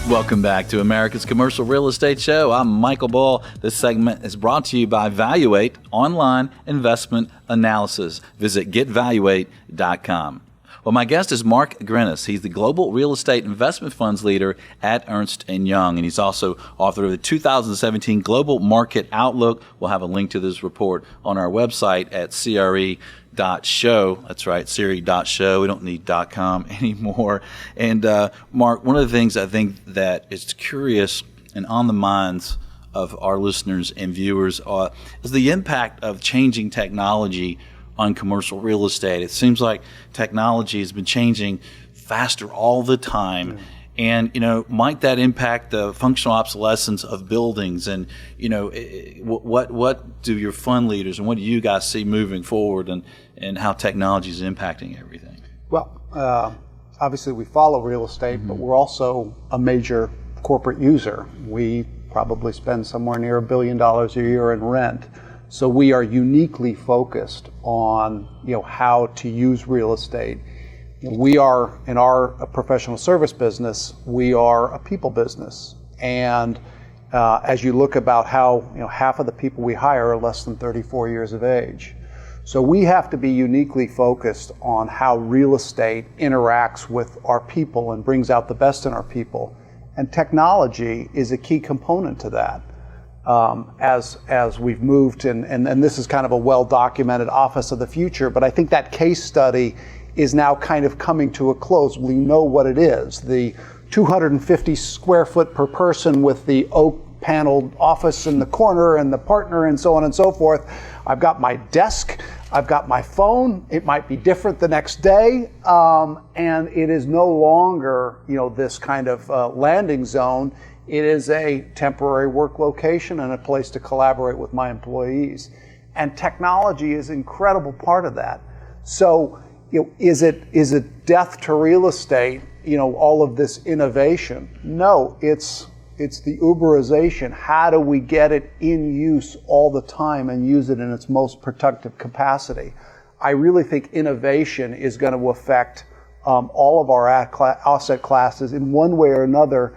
Welcome back to America's Commercial Real Estate Show. I'm Michael Ball. This segment is brought to you by Valuate Online Investment Analysis. Visit getvaluate.com. Well, my guest is Mark Grinis. He's the Global Real Estate Investment Funds Leader at Ernst Young, and he's also author of the 2017 Global Market Outlook. We'll have a link to this report on our website at CRE.show. That's right, CRE.show. We don't need .com anymore. And Mark, one of the things I think that is curious and on the minds of our listeners and viewers is the impact of changing technology on commercial real estate. It seems like technology has been changing faster all the time. Yeah. And, might that impact the functional obsolescence of buildings? And, what do your fund leaders and what do you guys see moving forward and how technology is impacting everything? Well, obviously we follow real estate, but we're also a major corporate user. We probably spend somewhere near $1 billion a year in rent. So we are uniquely focused on, how to use real estate. We are, in our professional service business, we are a people business. And as you look about how, half of the people we hire are less than 34 years of age. So we have to be uniquely focused on how real estate interacts with our people and brings out the best in our people. And technology is a key component to that. As we've moved, and this is kind of a well-documented office of the future, but I think that case study is now kind of coming to a close. We know what it is. The 250 square foot per person with the oak paneled office in the corner and the partner and so on and so forth. I've got my desk, I've got my phone. It might be different the next day, and it is no longer, this kind of landing zone. It is a temporary work location and a place to collaborate with my employees. And technology is an incredible part of that. So, is it death to real estate, all of this innovation? No, it's the Uberization. How do we get it in use all the time and use it in its most productive capacity? I really think innovation is going to affect all of our asset classes in one way or another.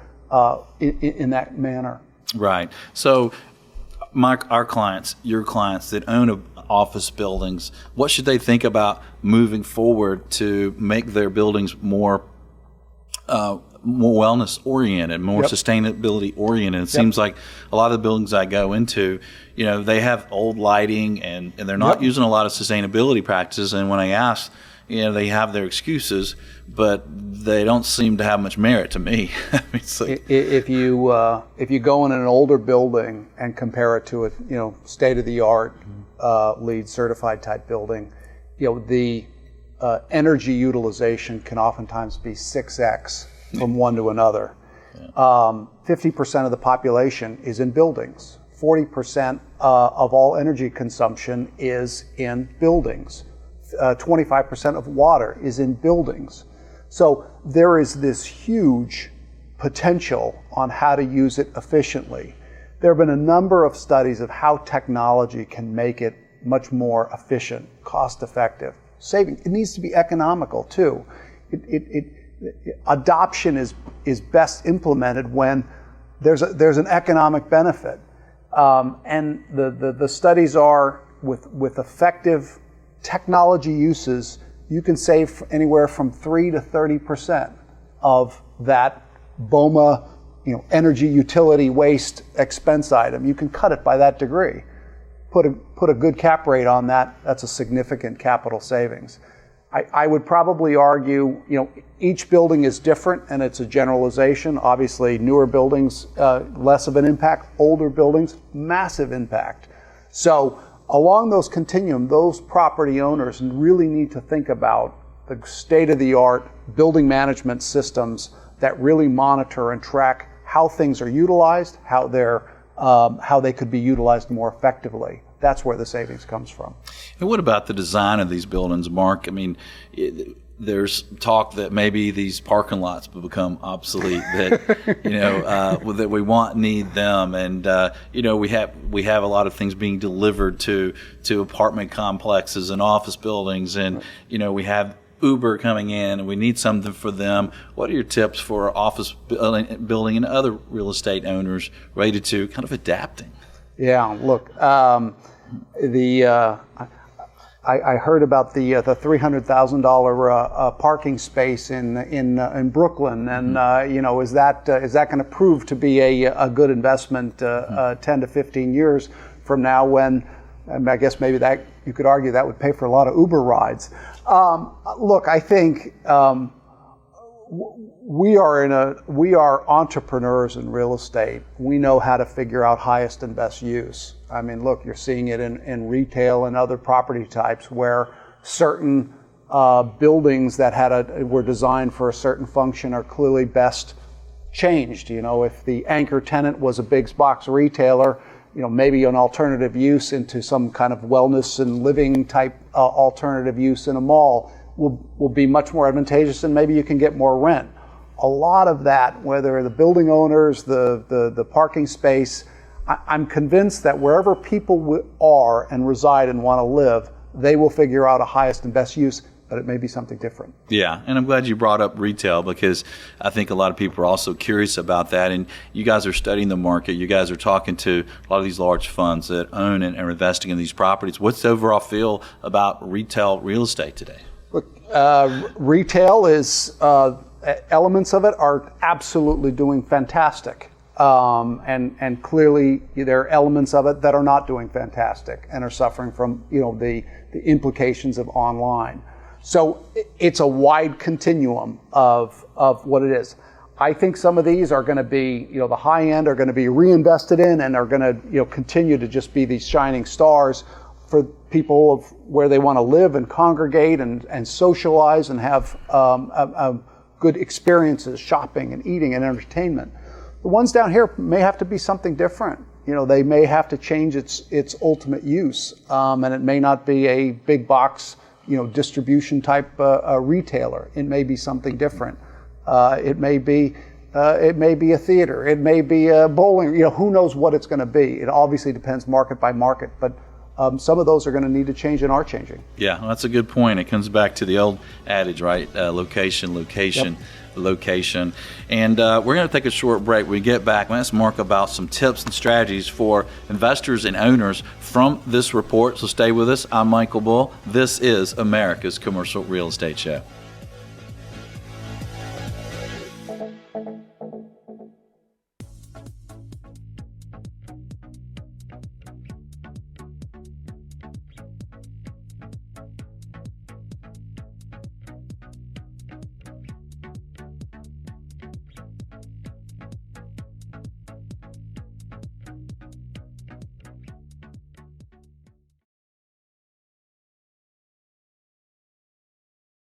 In that manner. Right. So, Mike, our clients, your clients that own office buildings, what should they think about moving forward to make their buildings more wellness oriented, more sustainability oriented? It seems like a lot of the buildings I go into, they have old lighting and they're not using a lot of sustainability practices. And when I ask, they have their excuses, but they don't seem to have much merit to me. If you go in an older building and compare it to a state of the art LEED certified type building, the energy utilization can oftentimes be 6x from one to another. 50% of the population is in buildings. 40% of all energy consumption is in buildings. 25% of water is in buildings. So there is this huge potential on how to use it efficiently. There have been a number of studies of how technology can make it much more efficient, cost-effective, saving. It needs to be economical too. Adoption is best implemented when there's an economic benefit, and the studies are with effective technology uses, you can save anywhere from 3 to 30% of that BOMA, energy utility waste expense item. You can cut it by that degree. Put a good cap rate on that. That's a significant capital savings. I would probably argue, each building is different and it's a generalization. Obviously, newer buildings, less of an impact. Older buildings, massive impact. So, along those continuum, those property owners really need to think about the state-of-the-art building management systems that really monitor and track how things are utilized, how they could be utilized more effectively. That's where the savings comes from. And what about the design of these buildings, Mark? I mean, there's talk that maybe these parking lots will become obsolete, that that we need them, and we have a lot of things being delivered to apartment complexes and office buildings, and we have Uber coming in, and we need something for them. What are your tips for office building and other real estate owners related to kind of adapting? Yeah, look, I heard about the $300,000 parking space in Brooklyn, and is that going to prove to be a good investment 10 to 15 years from now? When I guess maybe that you could argue that would pay for a lot of Uber rides. Look, I think we are entrepreneurs in real estate. We know how to figure out highest and best use. I mean, look, you're seeing it in retail and other property types where certain buildings that were designed for a certain function are clearly best changed. If the anchor tenant was a big box retailer, maybe an alternative use into some kind of wellness and living type alternative use in a mall will be much more advantageous, and maybe you can get more rent. A lot of that, whether the building owners, the parking space, I'm convinced that wherever people are and reside and want to live, they will figure out a highest and best use, but it may be something different. Yeah, and I'm glad you brought up retail, because I think a lot of people are also curious about that, and you guys are studying the market. You guys are talking to a lot of these large funds that own and are investing in these properties. What's the overall feel about retail real estate today? Look, retail is, elements of it are absolutely doing fantastic. And clearly there are elements of it that are not doing fantastic and are suffering from, the implications of online. So it's a wide continuum of what it is. I think some of these are going to be, the high end are going to be reinvested in and are going to, continue to just be these shining stars for people of where they want to live and congregate and socialize and have good experiences, shopping and eating and entertainment. The ones down here may have to be something different. They may have to change its ultimate use, and it may not be a big box, distribution type retailer. It may be something different. It may be a theater. It may be a bowling. Who knows what it's going to be? It obviously depends market by market, but some of those are going to need to change and are changing. Yeah, well, that's a good point. It comes back to the old adage, right? Location. Yep. Location. And we're going to take a short break. When we get back, I'm going to ask Mark about some tips and strategies for investors and owners from this report. So stay with us. I'm Michael Bull. This is America's Commercial Real Estate Show.